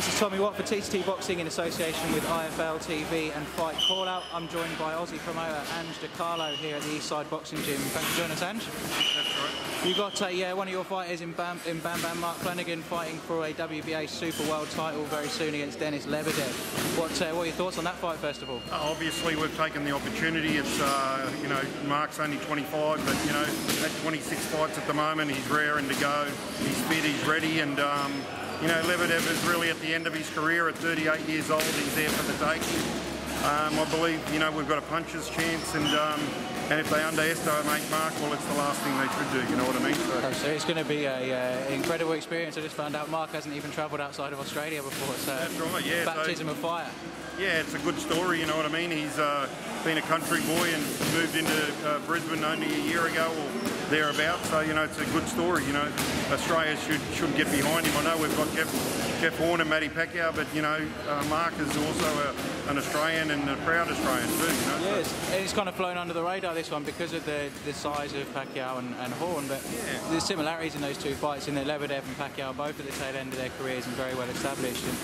This is Tommy Watt for TCT Boxing in association with IFL TV and Fight Callout. I'm joined by Aussie promoter Ange Di Carlo here at the Eastside Boxing Gym. Thanks for joining us, Ange. That's right. You got one of your fighters in Bam Bam, Mark Flanagan, fighting for a WBA Super World title very soon against Lebedev. What are your thoughts on that fight, first of all? Obviously, we've taken the opportunity. It's you know, Mark's only 25, but you know, at 26 fights at the moment, he's raring to go. He's fit, he's ready, and you know, Lebedev is really at the end of his career at 38 years old. He's there for the taking. I believe, you know, we've got a puncher's chance, and if they underestimate Mark, well, it's the last thing they should do, you know what I mean? So it's going to be an incredible experience. I just found out Mark hasn't even travelled outside of Australia before, so that's right, yeah. Baptism of fire. Yeah, it's a good story, you know what I mean? He's been a country boy and moved into Brisbane only a year ago or thereabouts, so, you know, it's a good story, you know. Australia should get behind him. I know we've got Jeff Horn and PACQUIAO, but, you know, Mark is also an Australian and a proud Australian too, you know. Yes, so it's kind of flown under the radar, this one, because of the size of PACQUIAO and Horn, but yeah, there's similarities in those two fights, in that Lebedev and PACQUIAO both at the tail end of their careers and very well established. And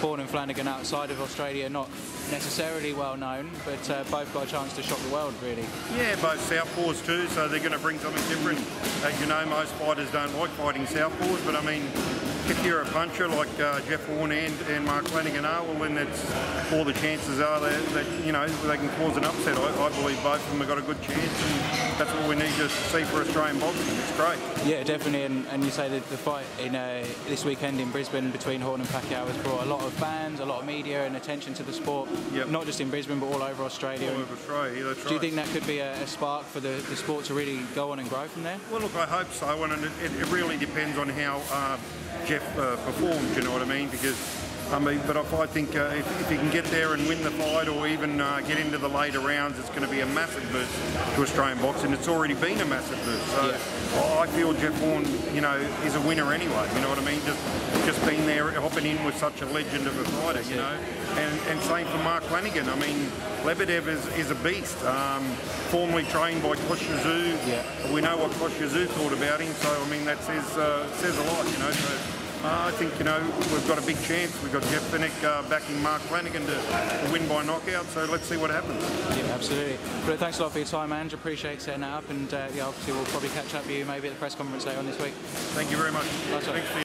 Horn and Flanagan outside of Australia, not necessarily well known, but both got a chance to shock the world, really. Yeah, both southpaws too, so they're going to bring something different. As you know, most fighters don't like fighting southpaws, but I mean, if you're a puncher like Jeff Horn and Mark Flanagan are, well then that's all the chances are that you know, they can cause an upset. I believe both of them have got a good chance, and that's what we need to see for Australian boxing. It's great. Yeah, definitely, and you say that the fight in this weekend in Brisbane between Horn and PACQUIAO has brought a lot of fans, a lot of media and attention to the sport, yep. Not just in Brisbane but all over Australia. All over Australia, that's right. Do you think that could be a spark for the sport to really go on and grow from there? Well, look, I hope so, and it really depends on how Jeff performs, you know what I mean? Because I mean, but I think if he can get there and win the fight, or even get into the later rounds, it's going to be a massive boost to Australian boxing. It's already been a massive boost. So yeah. I feel Jeff Horn, you know, is a winner anyway. You know what I mean? Just being there, hopping in with such a legend of a fighter, you know. And same for Mark Flanagan. I mean, Lebedev is a beast. Formerly trained by Kosciuszko. Yeah. We know what Kosciuszko thought about him. So I mean, that says a lot, you know. So, I think, you know, we've got a big chance. We've got Jeff Finnick backing Mark Flanagan to win by knockout, so let's see what happens. Yeah, absolutely. But thanks a lot for your time, Ange. Appreciate setting that up, and yeah, obviously we'll probably catch up with you maybe at the press conference later on this week. Thank you very much. Thanks.